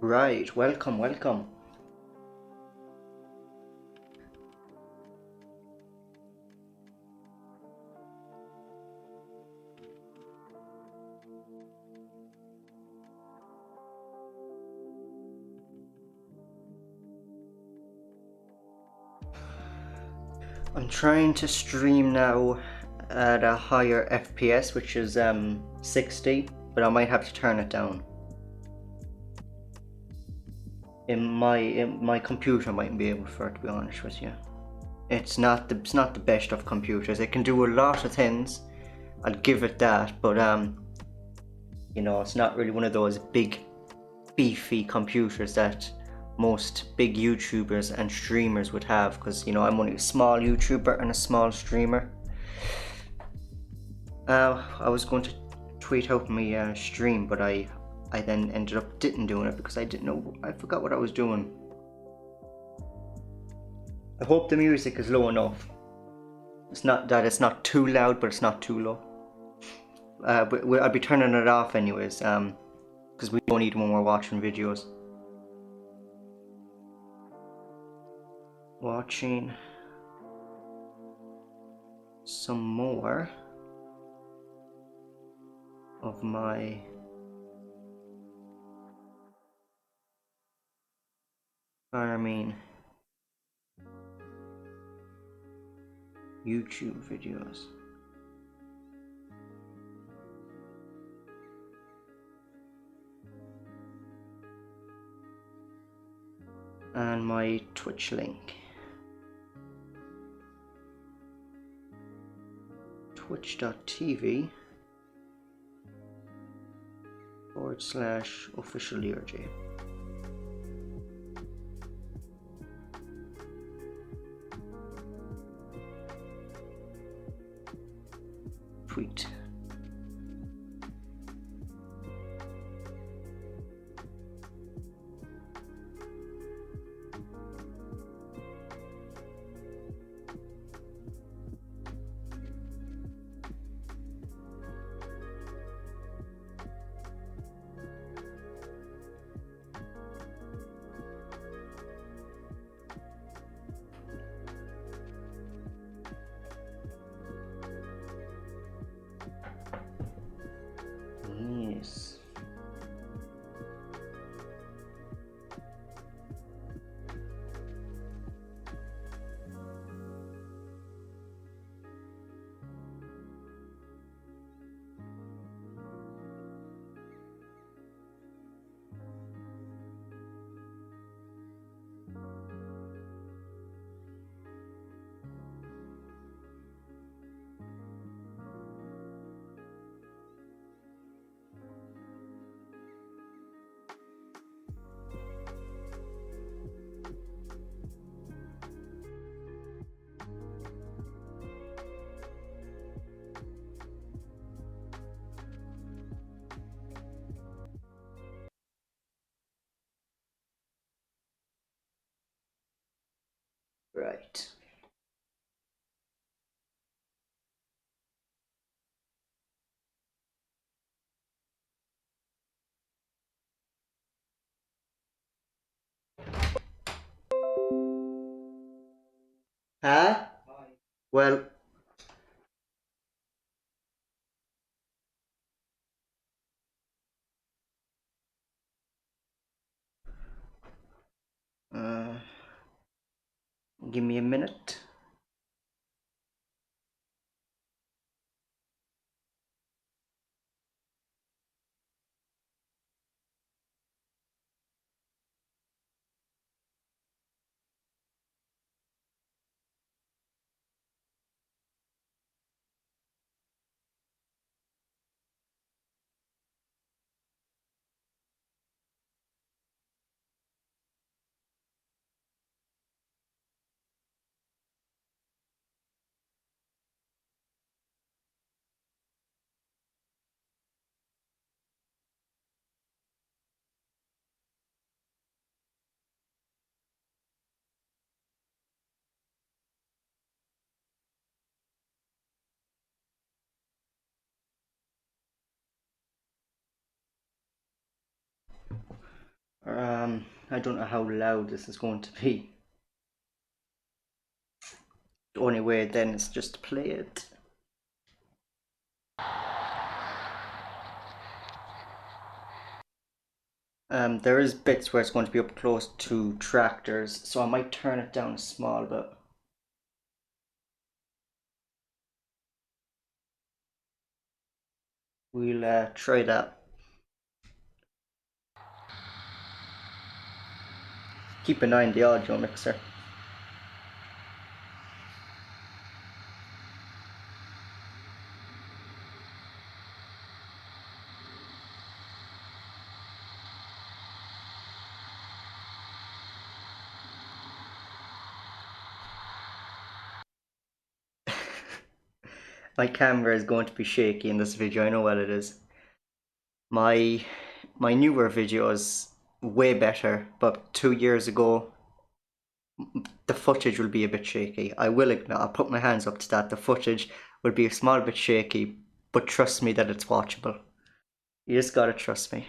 Right, welcome, welcome. I'm trying to stream now at a higher FPS, which is 60, but I might have to turn it down. In my computer mightn't be able for it, to be honest with you. It's not the best of computers. It can do a lot of things. I'll give it that, but it's not really one of those big beefy computers that most big YouTubers and streamers would have, because I'm only a small YouTuber and a small streamer. I was going to tweet out my stream, but I then ended up didn't doing it because I forgot what I was doing. I hope the music is low enough. It's not too loud, but it's not too low. But I'll be turning it off anyways, because we don't need when we're watching videos. Watching some more of my farming YouTube videos. And my Twitch link. twitch.tv/official ERJ. Tweet. Yes. Right. Huh? Well, uh, give me a minute. I don't know how loud this is going to be. The only way then is just to play it. There is bits where it's going to be up close to tractors, so I might turn it down a small bit. We'll try that. Keep an eye on the audio mixer. My camera is going to be shaky in this video, I know what it is. My newer video is way better, but 2 years ago the footage will be a bit shaky. I'll put my hands up to that. The footage will be a small bit shaky, but trust me that it's watchable. You just gotta trust me.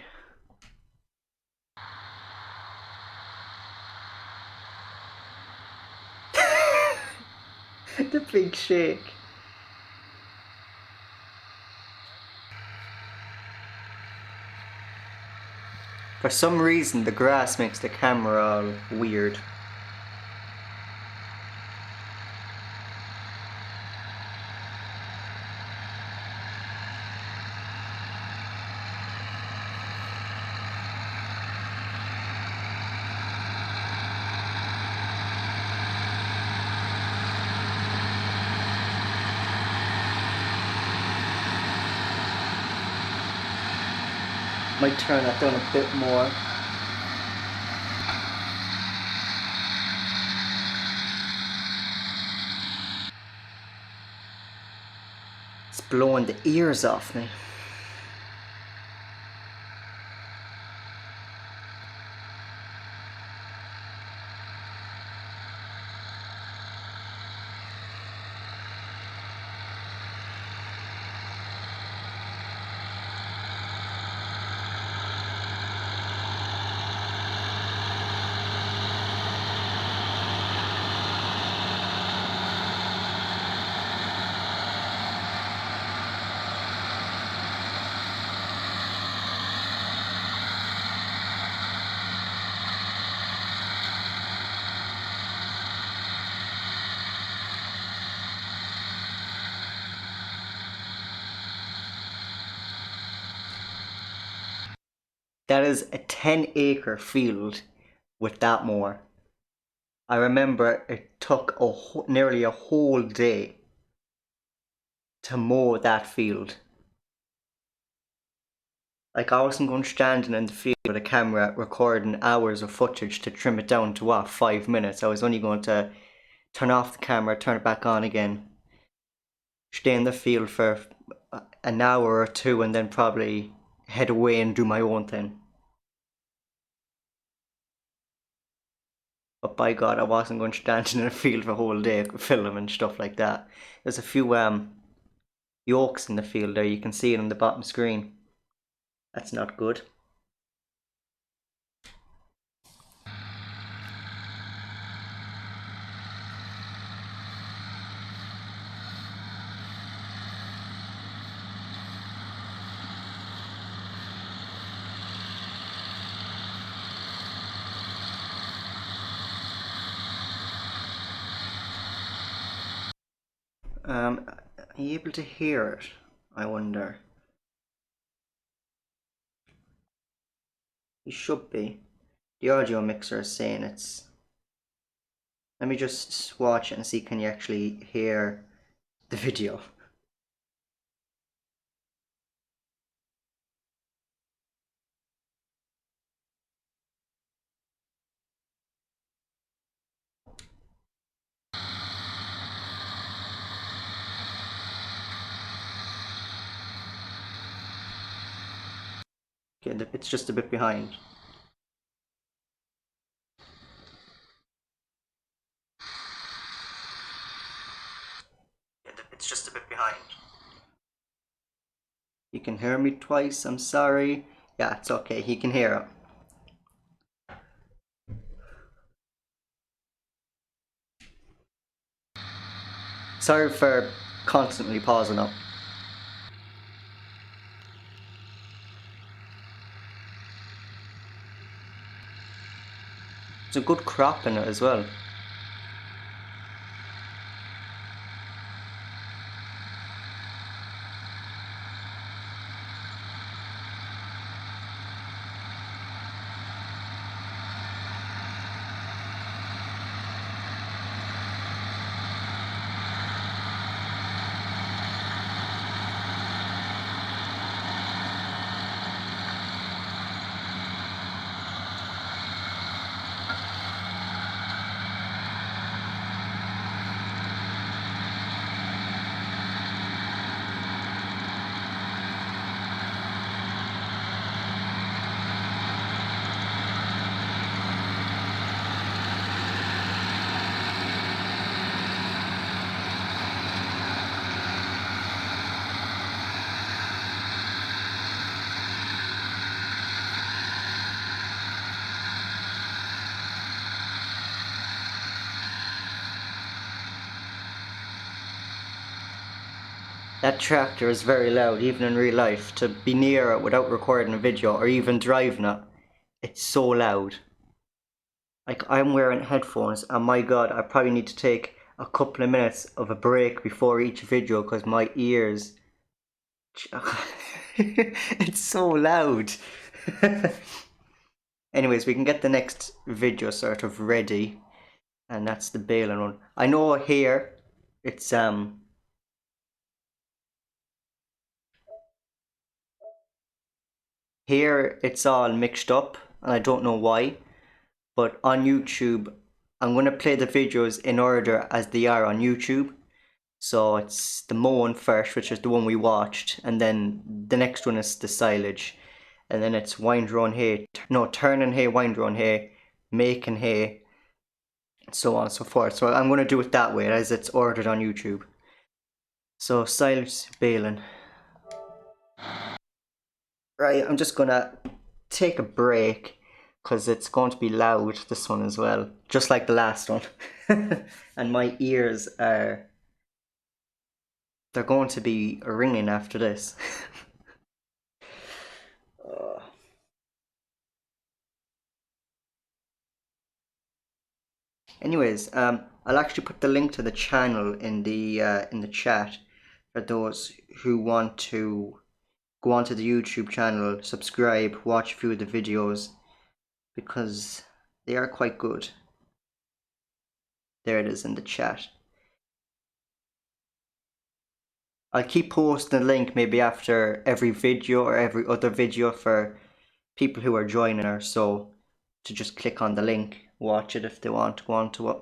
The big shake. For some reason the grass makes the camera all weird. Might turn that down a bit more. It's blowing the ears off me. That is a 10-acre field with that mower. I remember it took nearly a whole day to mow that field. Like, I wasn't going standing in the field with a camera recording hours of footage to trim it down to what, 5 minutes. I was only going to turn off the camera, turn it back on again, stay in the field for an hour or two, and then probably head away and do my own thing. But by God, I wasn't going standing in a field for a whole day filming and stuff like that. There's a few yolks in the field there, you can see it on the bottom screen. That's not good. Are you able to hear it? I wonder. You should be. The audio mixer is saying it's... Let me just watch it and see, can you actually hear the video? Okay, it's just a bit behind. It's just a bit behind. You can hear me twice, I'm sorry. Yeah, it's okay, he can hear it. Sorry for constantly pausing up. There's a good crop in it as well. That tractor is very loud, even in real life. To be near it without recording a video or even driving it, it's so loud. Like, I'm wearing headphones, and my god, I probably need to take a couple of minutes of a break before each video because my ears. It's so loud. Anyways, we can get the next video sort of ready, and that's the baling one. I know here it's here it's all mixed up, and I don't know why. But on YouTube, I'm going to play the videos in order as they are on YouTube. So it's the mowing first, which is the one we watched, and then the next one is the silage, and then it's windrown hay, no, turning hay, windrown hay, making hay, so on and so forth. So I'm going to do it that way as it's ordered on YouTube. So silage baling. Right, I'm just going to take a break because it's going to be loud, this one as well, just like the last one. And my ears are, they're going to be ringing after this. Anyways, I'll actually put the link to the channel in the chat for those who want to go onto the YouTube channel, subscribe, watch a few of the videos, because they are quite good. There it is in the chat. I'll keep posting the link maybe after every video or every other video for people who are joining her, so to just click on the link, watch it if they want to go on to it.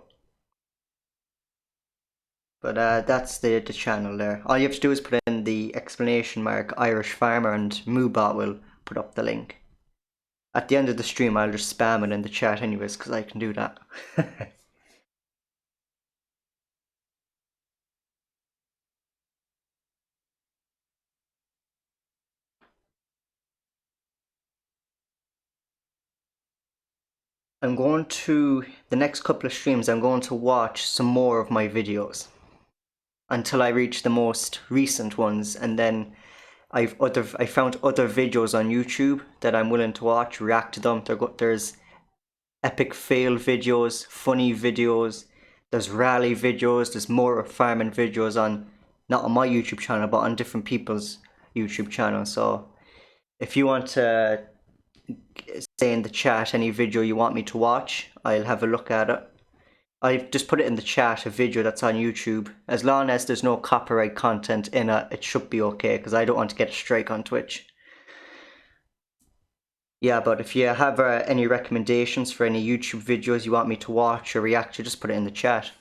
But that's the channel there. All you have to do is put in the exclamation mark Irish Farmer and Moobot will put up the link. At the end of the stream I'll just spam it in the chat anyways because I can do that. I'm going to, the next couple of streams I'm going to watch some more of my videos until I reach the most recent ones, and then I found other videos on YouTube that I'm willing to watch, react to them. There's epic fail videos, funny videos, there's rally videos, there's more farming videos on, not on my YouTube channel, but on different people's YouTube channel. So if you want to say in the chat any video you want me to watch, I'll have a look at it. I've just put it in the chat, a video that's on YouTube. As long as there's no copyright content in it, it should be okay, because I don't want to get a strike on Twitch. Yeah, but if you have any recommendations for any YouTube videos you want me to watch or react to, just put it in the chat.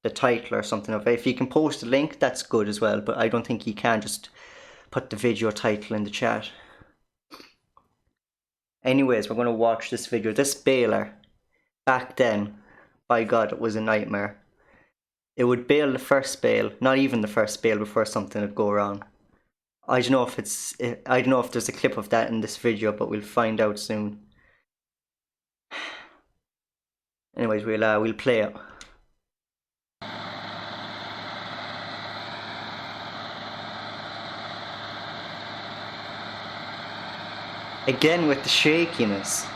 The title or something of it. If you can post a link, that's good as well, but I don't think you can just put the video title in the chat. Anyways, we're going to watch this video. This baler, back then, by God, it was a nightmare. It would bale the first bale, not even the first bale, before something would go wrong. I don't know if there's a clip of that in this video, but we'll find out soon. Anyways, we'll play it. Again with the shakiness.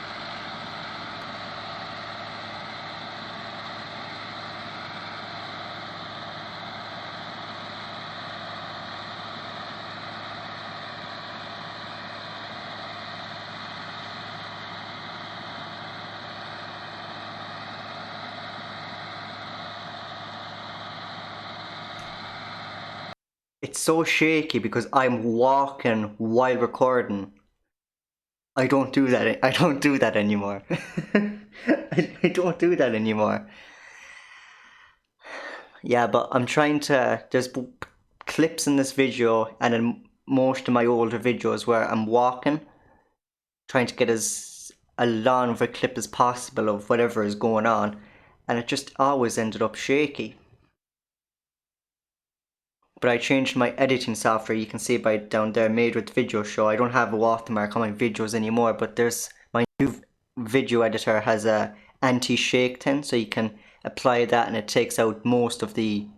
It's so shaky because I'm walking while recording. I don't do that. I don't do that anymore. I don't do that anymore. Yeah, but I'm trying to. There's clips in this video and in most of my older videos where I'm walking, trying to get as a long of a clip as possible of whatever is going on, and it just always ended up shaky. But I changed my editing software. You can see by down there, made with video show. I don't have a watermark on my videos anymore, but there's my new video editor has a anti-shake thing, so you can apply that and it takes out most of the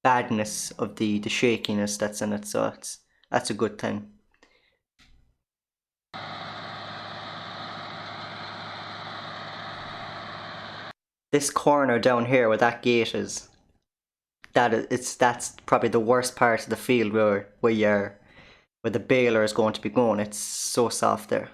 badness of the shakiness that's in it, so that's a good thing. This corner down here where that gate is, that's probably the worst part of the field where the baler is going to be going. It's so soft there.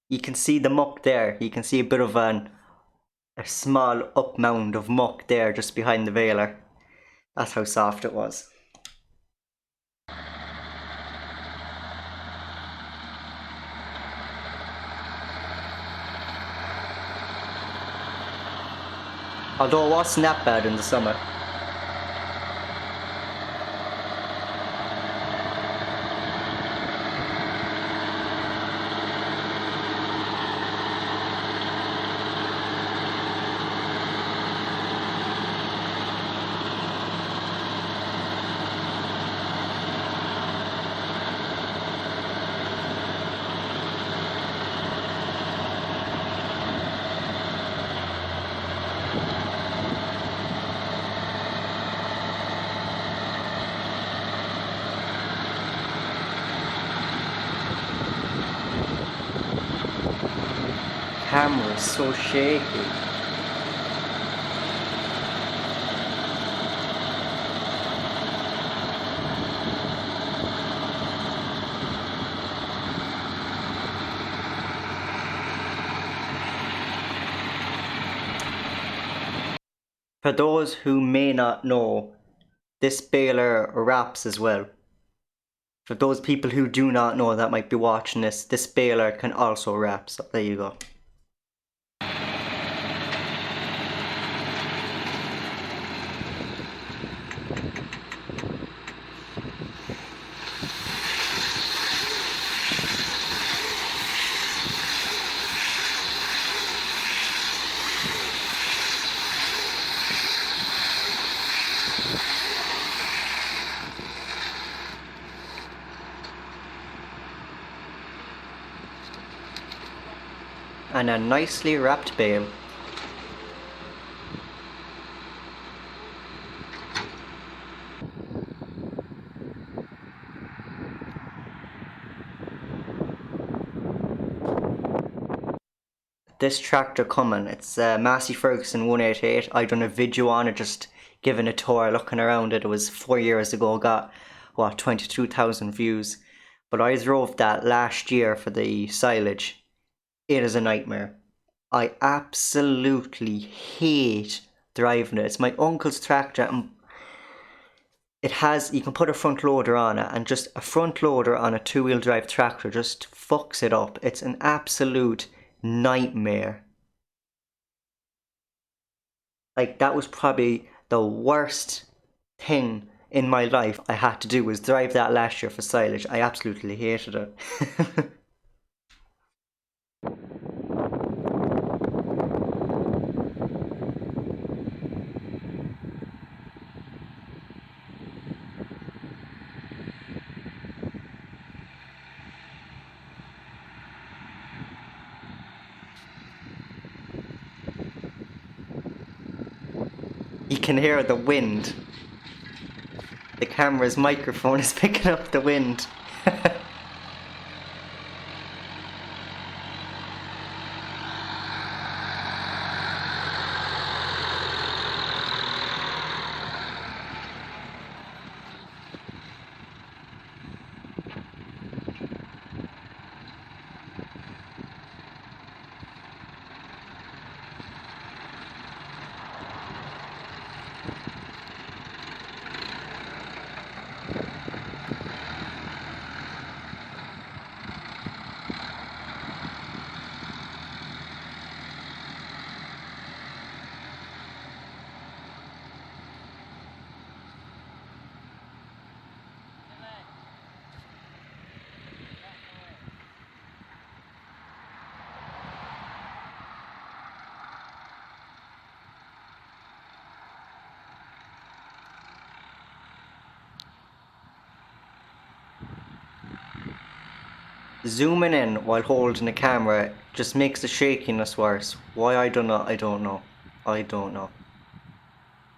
You can see the muck there. You can see a bit of a small up mound of muck there just behind the baler. That's how soft it was. Although it wasn't that bad in the summer. Camera is so shaky. For those who may not know, this baler wraps as well. For those people who do not know that might be watching this baler can also wrap, so there you go. And a nicely wrapped bale. This tractor coming, it's Massey Ferguson 188. I done a video on it, just giving a tour, looking around it. It was 4 years ago, got what, 22,000 views. But I drove that last year for the silage. It is a nightmare. I absolutely hate driving it. It's my uncle's tractor and it has, you can put a front loader on it, and just a front loader on a two-wheel drive tractor just fucks it up. It's an absolute nightmare. Like, that was probably the worst thing in my life I had to do, was drive that last year for silage. I absolutely hated it. You can hear the wind. The camera's microphone is picking up the wind. Zooming in while holding the camera just makes the shakiness worse. Why, I don't know. I don't know. I don't know.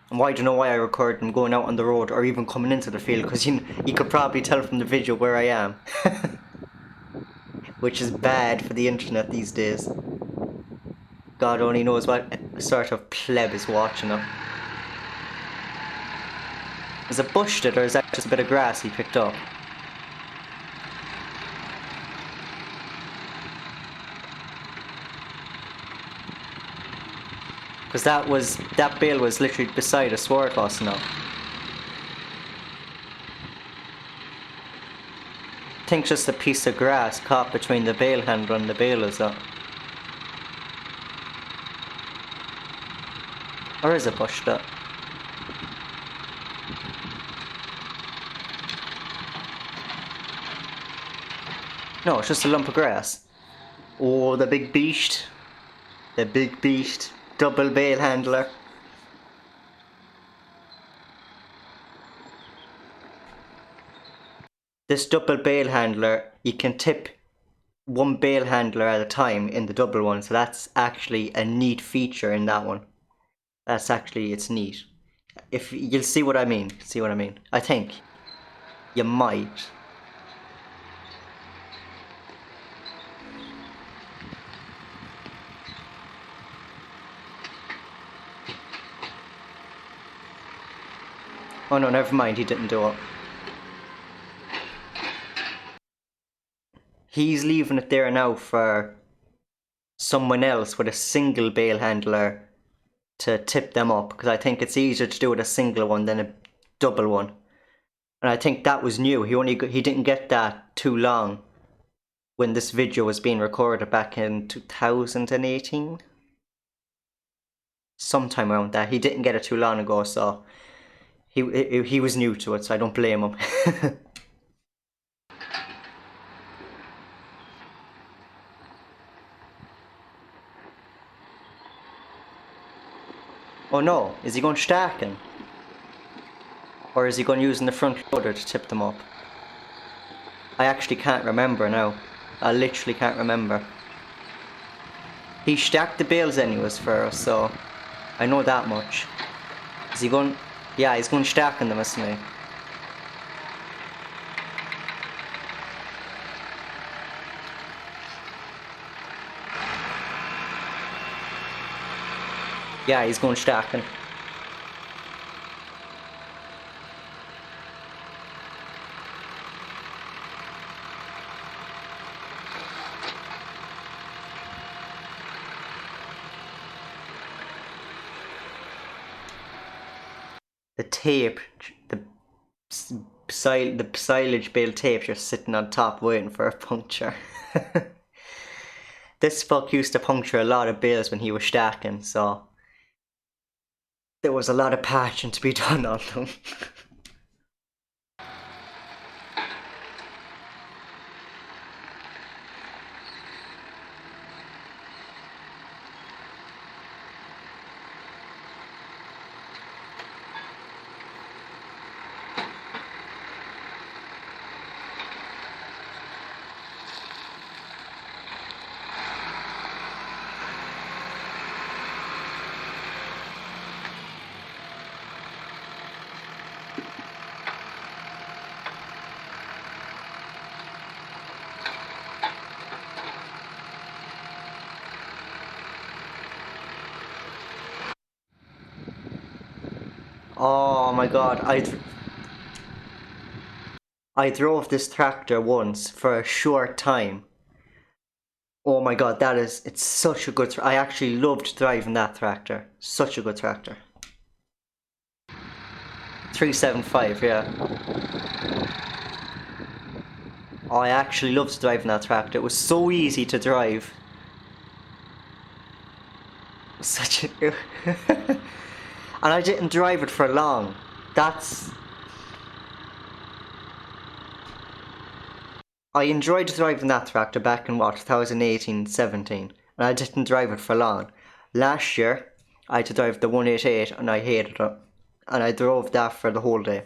And why, I don't know why I record them going out on the road or even coming into the field, because you could probably tell from the video where I am. Which is bad for the internet these days. God only knows what sort of pleb is watching them. Is it bushed it, or is that just a bit of grass he picked up? Because that bale was literally beside a sword bus now. I think just a piece of grass caught between the bale handle and the bale, is that? Or is it bushed up? No, it's just a lump of grass. Oh, the big beast. The big beast. Double bale handler. This double bale handler, you can tip one bale handler at a time in the double one, so that's actually a neat feature in that one. That's actually, it's neat. If you'll see what I mean, I think you might. Oh no, never mind, he didn't do it. He's leaving it there now for someone else with a single bale handler to tip them up, because I think it's easier to do with a single one than a double one. And I think that was new. He didn't get that too long when this video was being recorded back in 2018. Sometime around that. He didn't get it too long ago, so he was new to it, so I don't blame him. Oh no, is he going stacking? Or is he going using the front loader to tip them up? I actually can't remember now. I literally can't remember. He stacked the bales anyways for us, so I know that much. Is he going... Yeah, he's going stacking them, isn't he? Yeah, he's going stacking. The tape, the silage bale tape just sitting on top waiting for a puncture. This fuck used to puncture a lot of bales when he was stacking, so there was a lot of patching to be done on them. Oh my god, I drove this tractor once for a short time. Oh my god, it's such a good, I actually loved driving that tractor. Such a good tractor. 375, yeah. Oh, I actually loved driving that tractor. It was so easy to drive. Such a... and I didn't drive it for long. I enjoyed driving that tractor back in what, 2018-17, and I didn't drive it for long. Last year, I had to drive the 188 and I hated it. And I drove that for the whole day.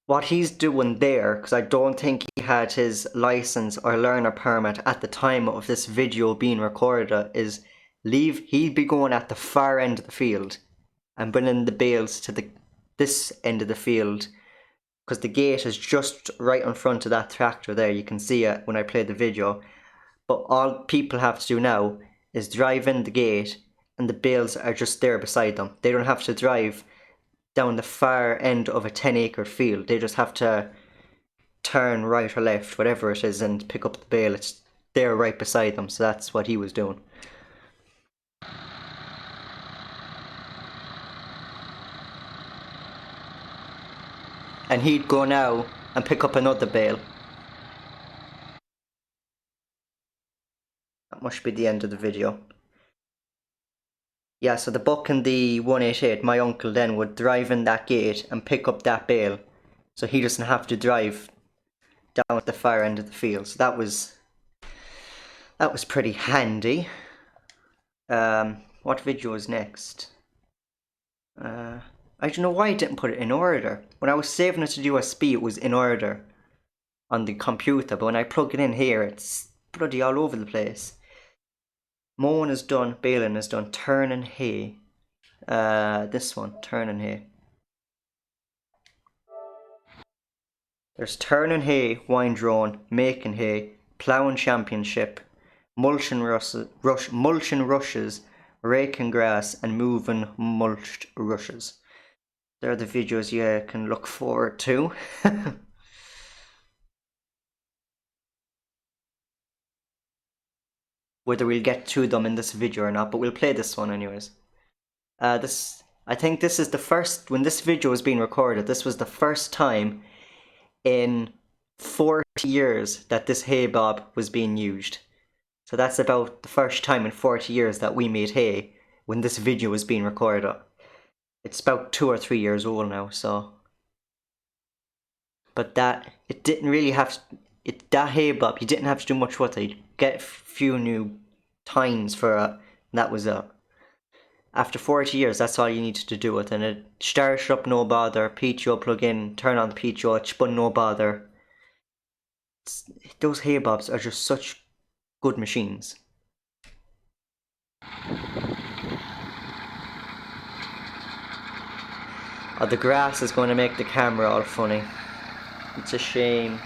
What he's doing there, because I don't think he had his license or learner permit at the time of this video being recorded, is he'd be going at the far end of the field and bringing the bales to this end of the field, because the gate is just right in front of that tractor there. You can see it when I play the video. But all people have to do now is drive in the gate and the bales are just there beside them. They don't have to drive down the far end of a 10-acre field. They just have to turn right or left, whatever it is, and pick up the bale. It's there right beside them, so that's what he was doing. And he'd go now and pick up another bale. That must be the end of the video. Yeah, so the buck and the 188, my uncle then would drive in that gate and pick up that bale, so he doesn't have to drive down at the far end of the field. So that was pretty handy. What video is next? I don't know why I didn't put it in order. When I was saving it to USB, it was in order on the computer, but when I plug it in here, it's bloody all over the place. Mowing is done, baling is done, turning hay. This one, turning hay. There's turning hay, wine drone, making hay, ploughing championship, mulching rushes, raking grass, and moving mulched rushes. They're the videos you can look forward to. Whether we'll get to them in this video or not, but we'll play this one anyways. I think this is the first, when this video was being recorded, this was the first time in 40 years that this hay bob was being used. So that's about the first time in 40 years that we made hay when this video was being recorded. It's about 2 or 3 years old now, so. But it didn't really have, that hay bob, you didn't have to do much with it. You get a few new tines for it, and that was it. After 40 years, that's all you needed to do with it, and it started up no bother, PTO plug in, turn on the PTO, it spun no bother. Those hay bobs are just such good machines. Oh, the grass is going to make the camera all funny. It's a shame.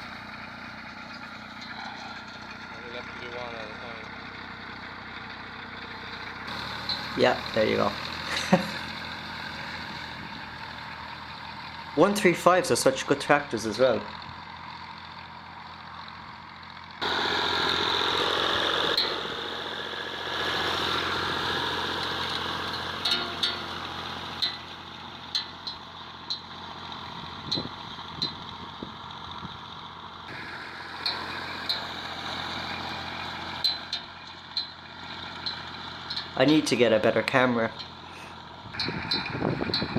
Yeah, there you go. 135s are such good tractors as well. I need to get a better camera.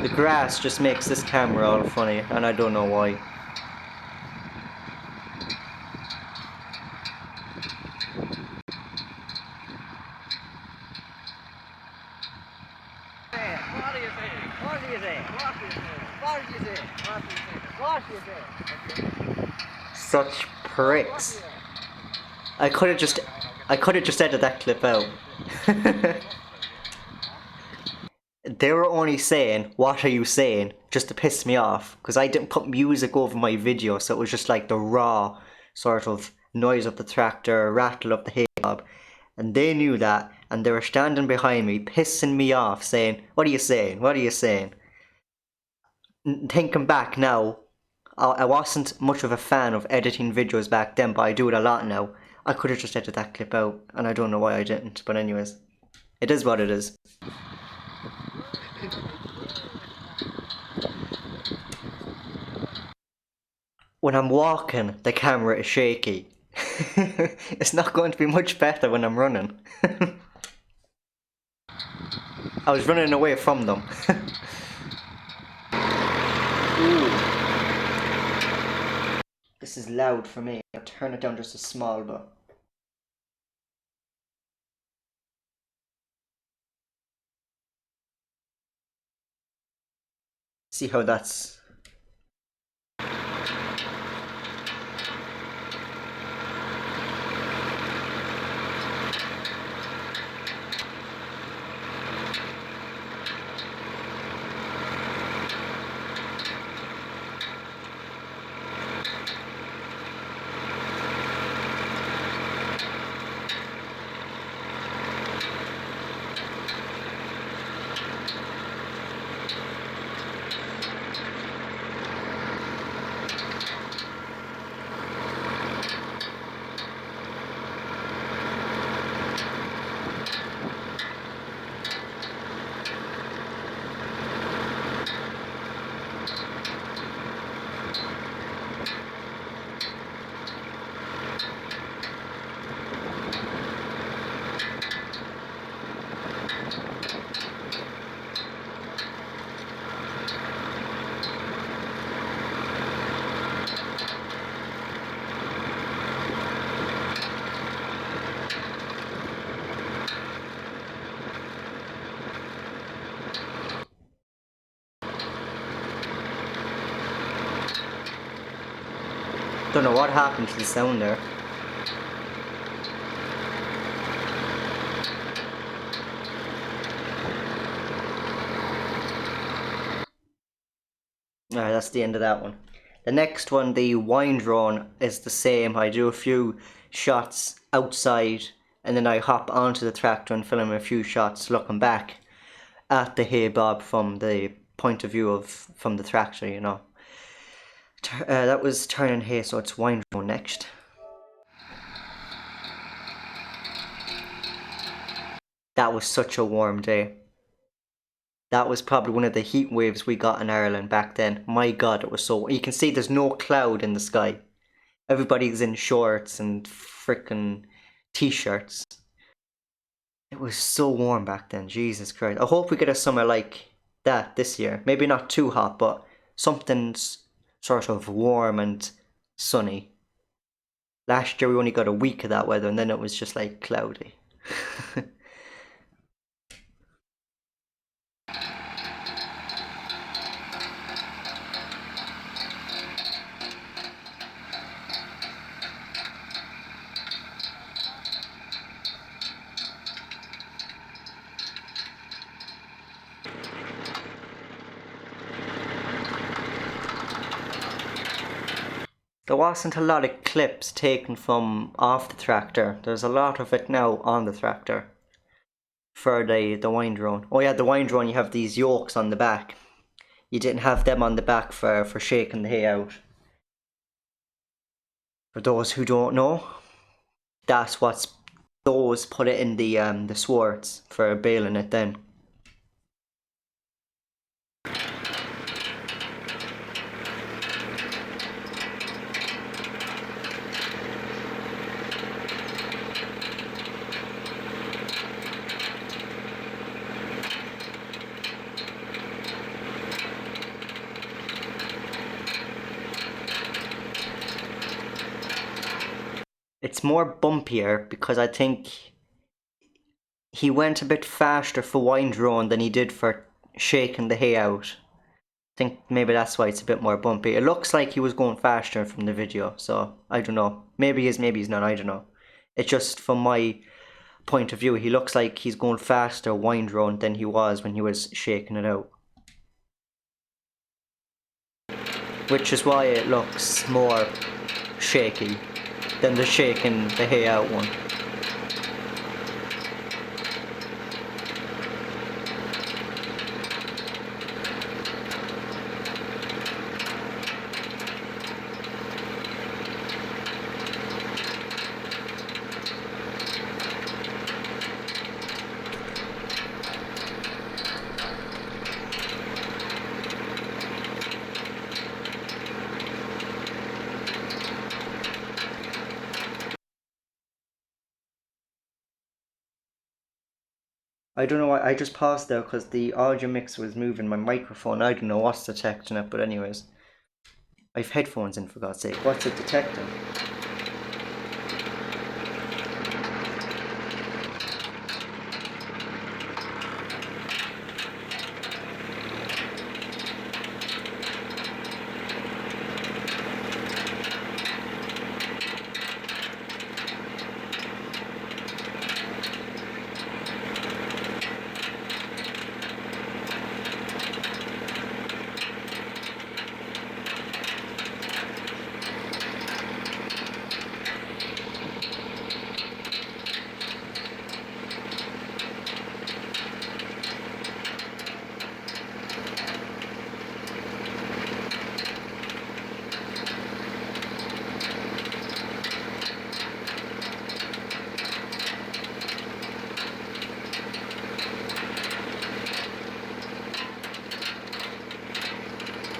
The grass just makes this camera all funny, and I don't know why. Such pricks. I could have just edited that clip out. They were only saying, "What are you saying?" just to piss me off, because I didn't put music over my video, so it was just like the raw sort of noise of the tractor, rattle of the hay mob, and they knew that, and they were standing behind me, pissing me off, saying, "What are you saying? What are you saying?" Thinking back now, I wasn't much of a fan of editing videos back then, but I do it a lot now. I could have just edited that clip out, and I don't know why I didn't, but anyways, it is what it is. When I'm walking, the camera is shaky. It's not going to be much better when I'm running. I was running away from them. Ooh. This is loud for me. I'll turn it down just a small bit. See how that's... Don't know what happened to the sound there. Alright, that's the end of that one. The next one, the wine drone, is the same. I do a few shots outside, and then I hop onto the tractor and film a few shots looking back at the hay bob from the point of view of from the tractor, you know. That was turning hay, so it's wine drone next. That was such a warm day. That was probably one of the heat waves we got in Ireland back then. My god, it was so... You can see there's no cloud in the sky. Everybody's in shorts and frickin' t-shirts. It was so warm back then, Jesus Christ. I hope we get a summer like that this year. Maybe not too hot, but something's sort of warm and sunny. Last year we only got a week of that weather, and then it was just like cloudy. There wasn't a lot of clips taken from off the tractor. There's a lot of it now on the tractor for the wine drone. Oh yeah, the wine drone, you have these yokes on the back. you didn't have them on the back for shaking the hay out. For those who don't know, that's what's those put it in the swords for baling it then. It's more bumpier because I think he went a bit faster for wind drone than he did for shaking the hay out. I think maybe that's why it's a bit more bumpy. It looks like he was going faster from the video, so I don't know. Maybe he is, maybe he's not, I don't know. It's just from my point of view, he looks like he's going faster wind drone than he was when he was shaking it out. Which is why it looks more shaky than the shaking the hay out one. I don't know why, I just paused there because the audio mix was moving my microphone. I don't know what's detecting it, but anyways. I've headphones in, for God's sake. What's it detecting?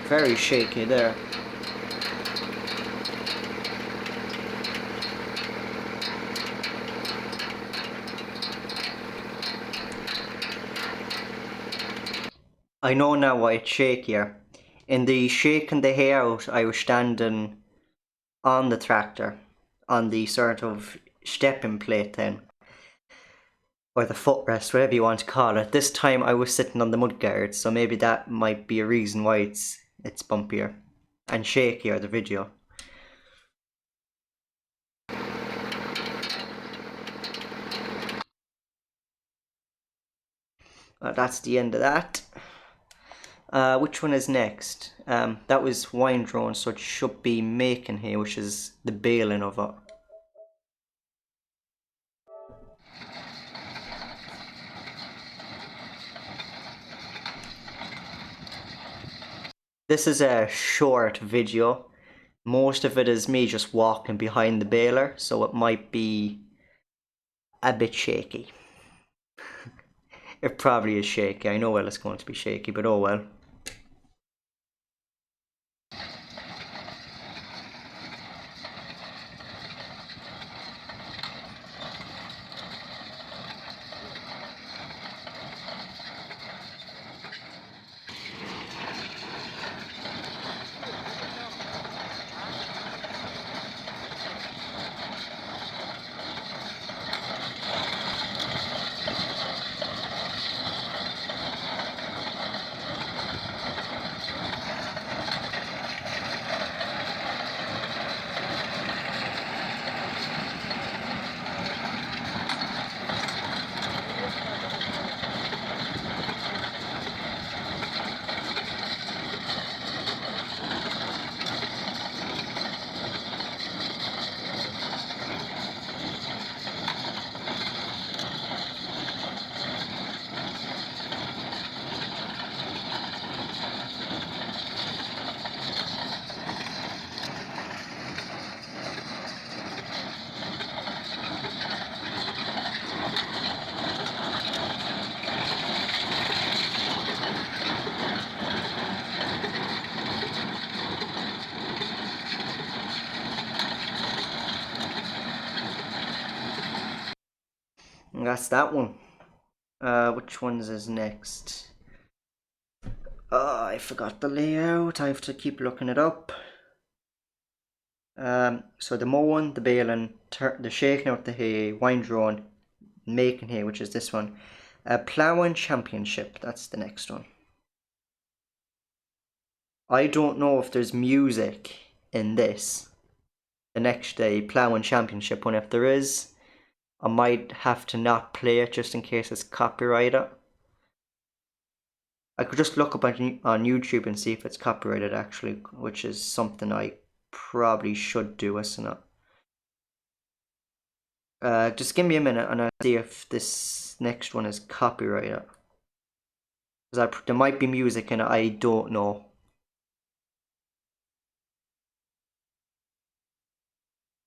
Very shaky there. I know now why it's shakier. In the shaking the hay out, I was standing on the tractor, on the sort of stepping plate then, or the footrest, whatever you want to call it. This time I was sitting on the mudguard, so maybe that might be a reason why it's bumpier and shakier, the video. That's the end of that. Which one is next? That was wine drone, so it should be making hay, which is the baling of it. This is a short video. Most of it is me just walking behind the baler, so it might be a bit shaky. It probably is shaky. I know well it's going to be shaky, but oh well. That's that one. Which ones is next? Oh, I forgot the layout. I have to keep looking it up. So the mowing, the baling, the shaking out the hay, windrowing, making hay, which is this one. Ploughing championship. That's the next one. I don't know if there's music in this. The next day, ploughing championship one. If there is, I might have to not play it just in case it's copyrighted. I could just look up on YouTube and see if it's copyrighted actually, which is something I probably should do, isn't it? Just give me a minute and I'll see if this next one is copyrighted. Because there might be music in it, I don't know.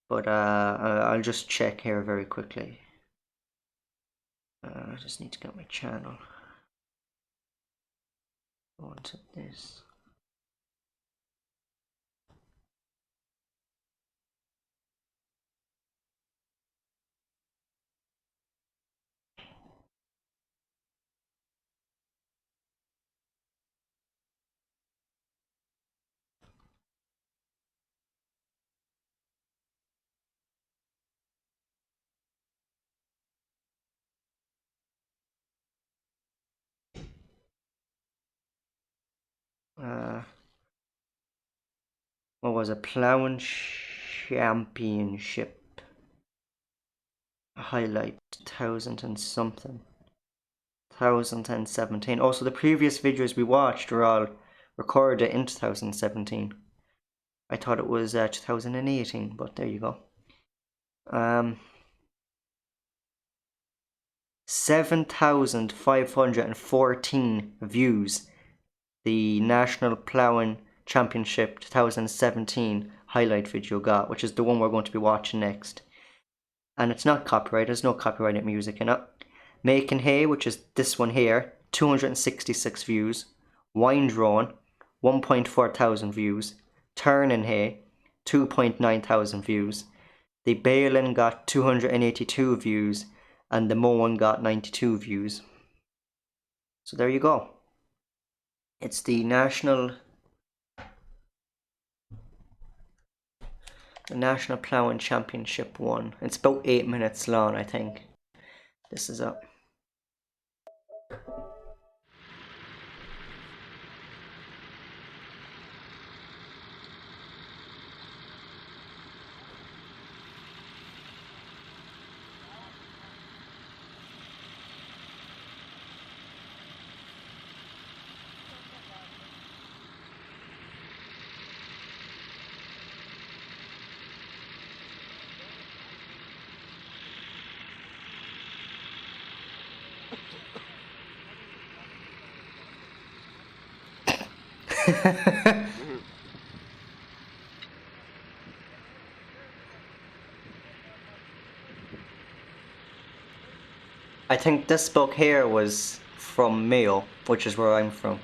But I'll just check here very quickly. I just need to get my channel. Go on to this. What was it? Ploughing championship highlight 1000 and something. 2017. Also, the previous videos we watched were all recorded in 2017. I thought it was 2018, but there you go. 7,514 views. The National Ploughing Championship 2017 highlight video got, which is the one we're going to be watching next. And it's not copyrighted, there's no copyrighted music in it. Making Hay, which is this one here, 266 views. Windrowing, 1.4 thousand views. Turning Hay, 2.9 thousand views. The Baling got 282 views, and the mowing got 92 views. So there you go. It's the National Ploughing Championship one. It's about 8 minutes long, I think. This is up. I think this book here was from Mayo, which is where I'm from.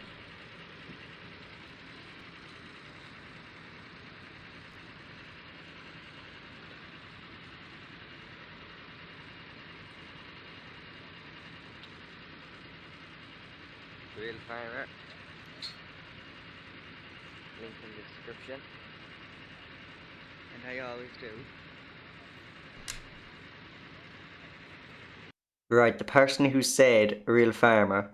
Real farmer. Link in the description. And I always do. Right, the person who said real farmer,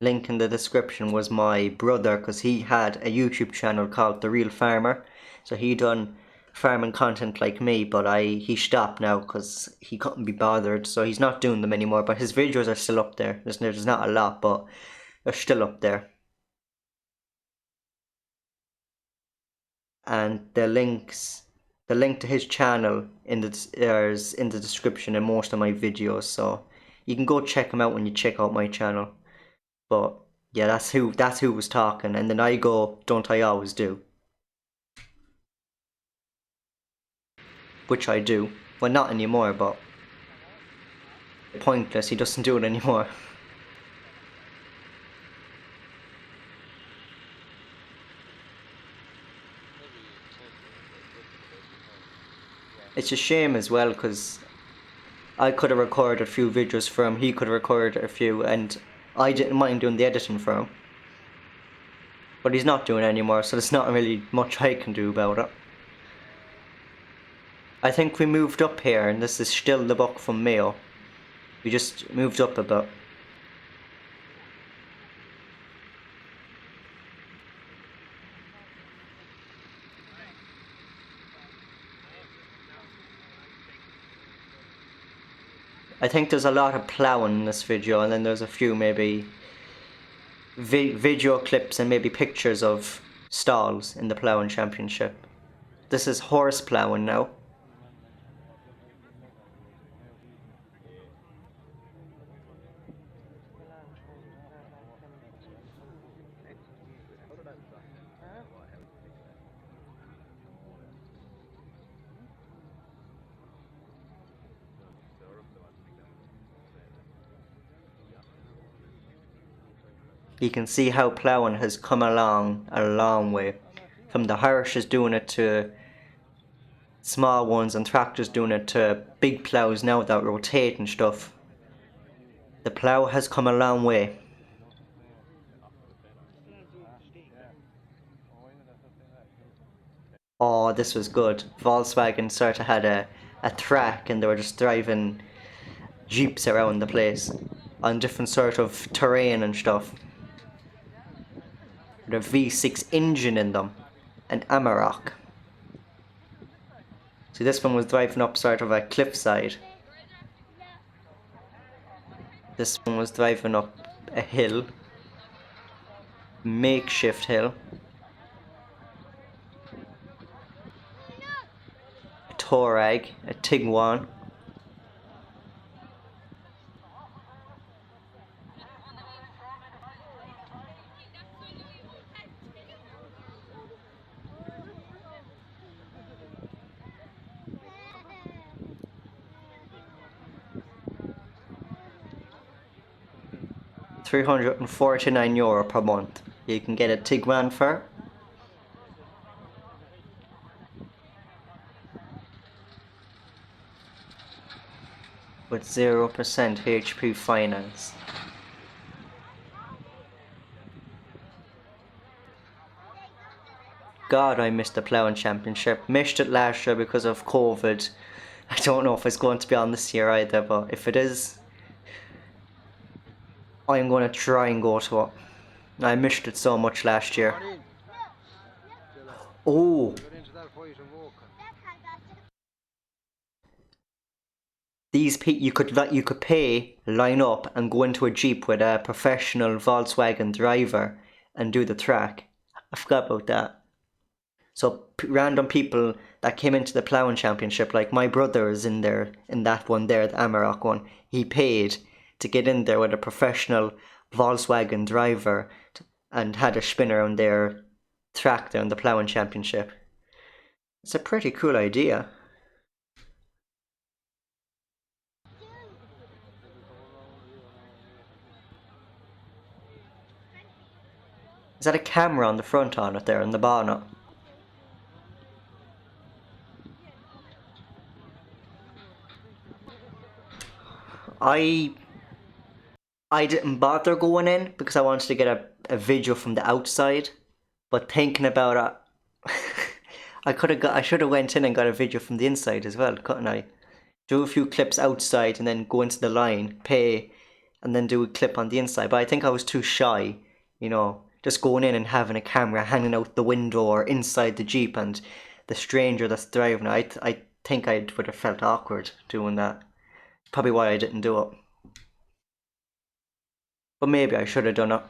link in the description, was my brother, because he had a YouTube channel called The Real Farmer. So he done farming content like me, but he stopped now because he couldn't be bothered, so he's not doing them anymore. But his videos are still up there. There's not a lot, but they're still up there. And the link to his channel is in the description in most of my videos, so you can go check him out when you check out my channel. But yeah, that's who was talking, and then I go, don't I always do? Which I do. Well, not anymore, but pointless, he doesn't do it anymore. It's a shame as well, because I could have recorded a few videos for him, he could have recorded a few, and I didn't mind doing the editing for him. But he's not doing it anymore, so there's not really much I can do about it. I think we moved up here, and this is still the book from Mayo. We just moved up a bit. I think there's a lot of ploughing in this video, and then there's a few maybe video clips and maybe pictures of stalls in the ploughing championship. This is horse ploughing now. You can see how ploughing has come along a long way. From the Hirsches doing it to small ones, and tractors doing it to big ploughs now that rotate and stuff. The plough has come a long way. Oh, this was good. Volkswagen sort of had a track, and they were just driving jeeps around the place on different sort of terrain and stuff. With a V6 engine in them, an Amarok. So this one was driving up sort of a cliffside. This one was driving up a hill, makeshift hill. A Touareg, a Tiguan. €349 per month. You can get a Tiguan for. With 0% HP finance. God, I missed the ploughing championship. Missed it last year because of COVID. I don't know if it's going to be on this year either, but if it is, I'm going to try and go to it. I missed it so much last year. Oh! These you could pay, line up, and go into a jeep with a professional Volkswagen driver and do the track. I forgot about that. So random people that came into the ploughing championship, like my brother is in there, in that one there, the Amarok one. He paid to get in there with a professional Volkswagen driver and had a spin around their track there in the ploughing championship. It's a pretty cool idea. Is that a camera on the front on it there in the bonnet? I didn't bother going in because I wanted to get a video from the outside, but thinking about it, I should have went in and got a video from the inside as well, couldn't I? Do a few clips outside and then go into the line, pay, and then do a clip on the inside. But I think I was too shy, just going in and having a camera hanging out the window or inside the Jeep and the stranger that's driving. I think I would have felt awkward doing that. Probably why I didn't do it. But maybe I should have done it.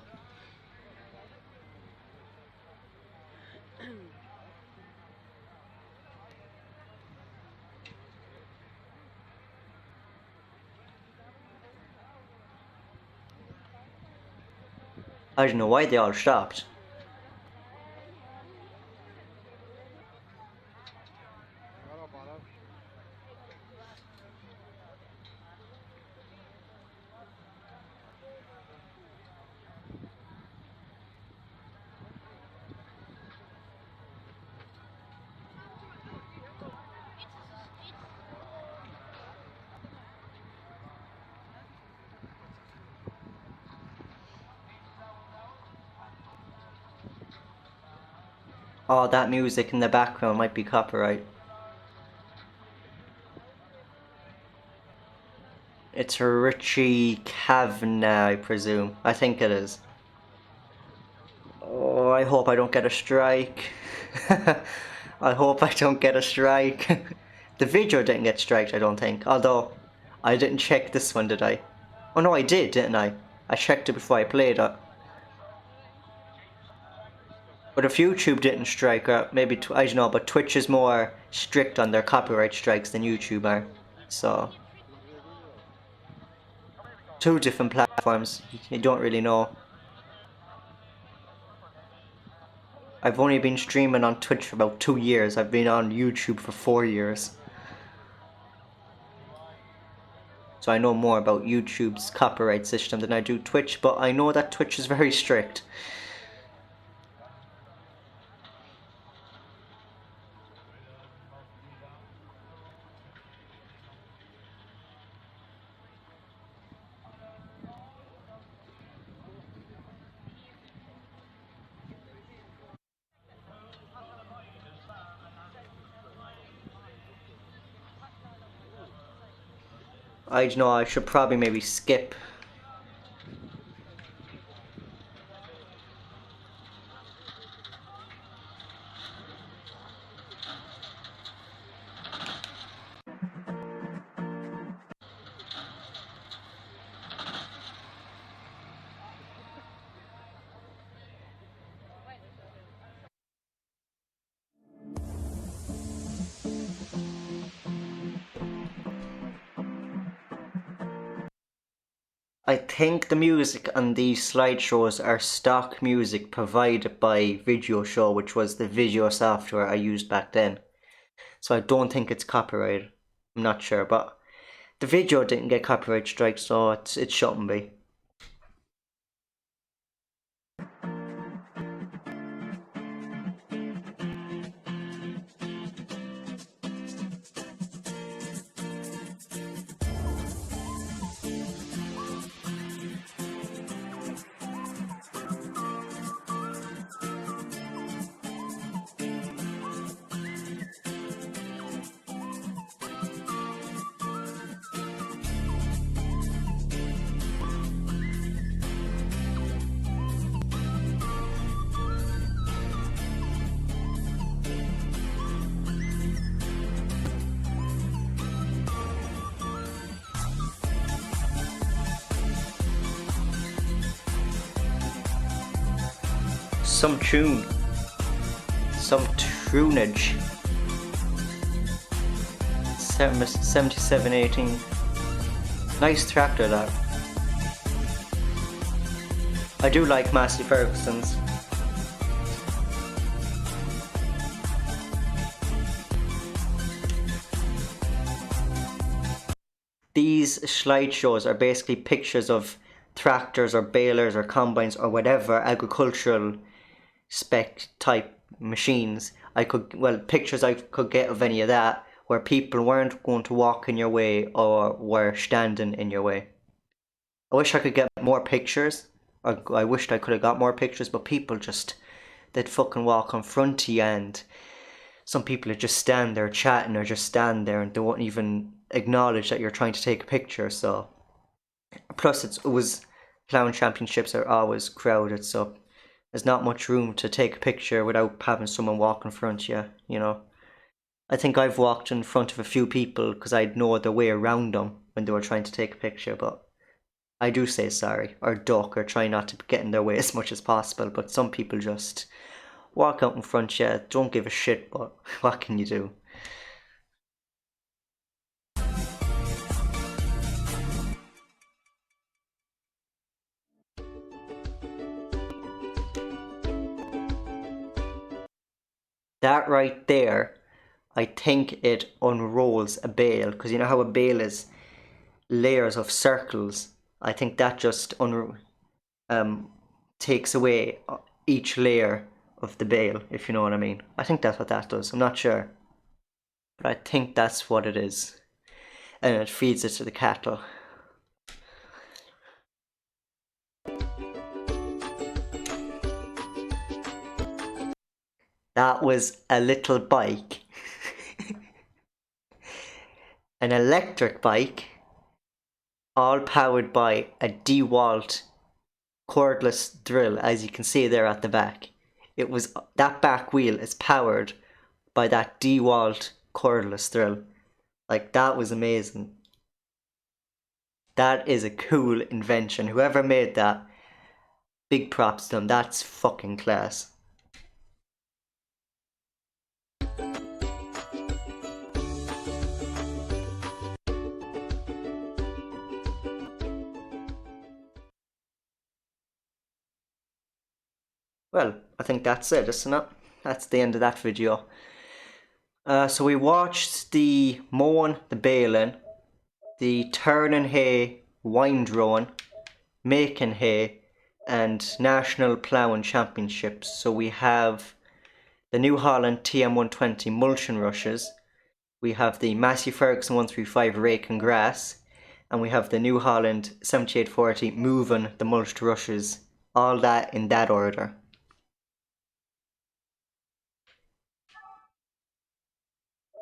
I don't know why they all stopped. Oh, that music in the background might be copyright. It's Richie Kavanagh, I presume. I think it is. Oh, I hope I don't get a strike. I hope I don't get a strike. The video didn't get striked, I don't think. Although, I didn't check this one, did I? Oh no, I did, didn't I? I checked it before I played it. But if YouTube didn't strike, or maybe, I don't know, but Twitch is more strict on their copyright strikes than YouTube are. So, two different platforms, you don't really know. I've only been streaming on Twitch for about 2 years. I've been on YouTube for 4 years. So I know more about YouTube's copyright system than I do Twitch, but I know that Twitch is very strict. I don't know, I should probably maybe skip. I think the music on these slideshows are stock music provided by Video Show, which was the video software I used back then. So I don't think it's copyrighted. I'm not sure, but the video didn't get copyright strikes, so it shouldn't be. Some tune. Some tunage. 7718. Nice tractor, that. I do like Massey Ferguson's. These slideshows are basically pictures of tractors or balers or combines or whatever agricultural spec type machines. Pictures I could get of any of that where people weren't going to walk in your way or were standing in your way. I wish I could get more pictures. I wished I could have got more pictures, but people just, they'd fucking walk in front of you, and some people would just stand there chatting or just stand there and they won't even acknowledge that you're trying to take a picture. So plus Clown Championships are always crowded, so there's not much room to take a picture without having someone walk in front of you, you know. I think I've walked in front of a few people because I'd know the way around them when they were trying to take a picture, but I do say sorry, or duck, or try not to get in their way as much as possible, but some people just walk out in front of you, don't give a shit, but what can you do? That right there, I think it unrolls a bale, because you know how a bale is layers of circles. I think that just takes away each layer of the bale, if you know what I mean. I think that's what that does. I'm not sure, but I think that's what it is, and it feeds it to the cattle. That was a little bike. An electric bike, all powered by a DeWalt cordless drill, as you can see there at the back. It was that back wheel is powered by that DeWalt cordless drill. Like, that was amazing. That is a cool invention. Whoever made that, big props to them. That's fucking class. Well, I think that's it, isn't it? That's the end of that video. So we watched the mowing, the baling, the turning hay, windrowing, making hay, and national ploughing championships. So we have the New Holland TM120 mulching rushes, we have the Massey Ferguson 135 rake and grass, and we have the New Holland 7840 moving the mulched rushes. All that in that order.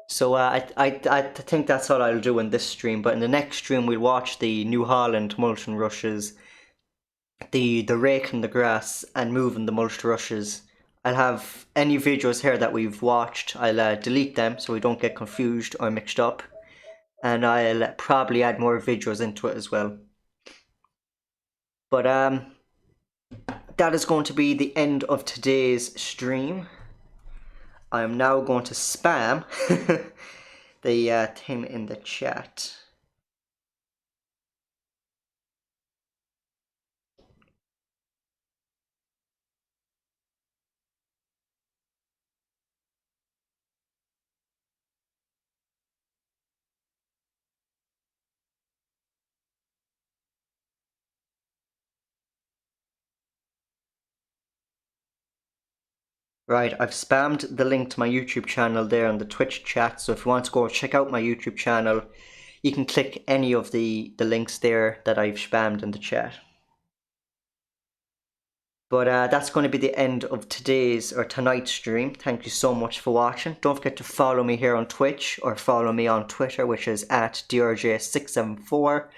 So I think that's all I'll do in this stream, but in the next stream we'll watch the New Holland mulching rushes, the raking the grass and moving the mulched rushes. I'll have any videos here that we've watched, I'll delete them so we don't get confused or mixed up, and I'll probably add more videos into it as well. But that is going to be the end of today's stream. I am now going to spam the thing in the chat. Right, I've spammed the link to my YouTube channel there in the Twitch chat, so if you want to go check out my YouTube channel, you can click any of the links there that I've spammed in the chat. But that's going to be the end of today's or tonight's stream. Thank you so much for watching. Don't forget to follow me here on Twitch or follow me on Twitter, which is at drj674.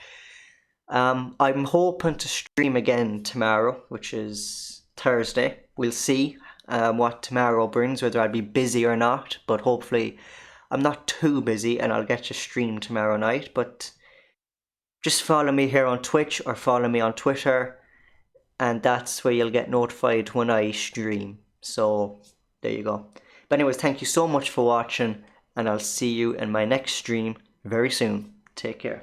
I'm hoping to stream again tomorrow, which is Thursday. We'll see what tomorrow brings, whether I'll be busy or not, but hopefully I'm not too busy and I'll get to stream tomorrow night. But just follow me here on Twitch or follow me on Twitter, and that's where you'll get notified when I stream. So there you go. But anyways, thank you so much for watching, and I'll see you in my next stream very soon. Take care.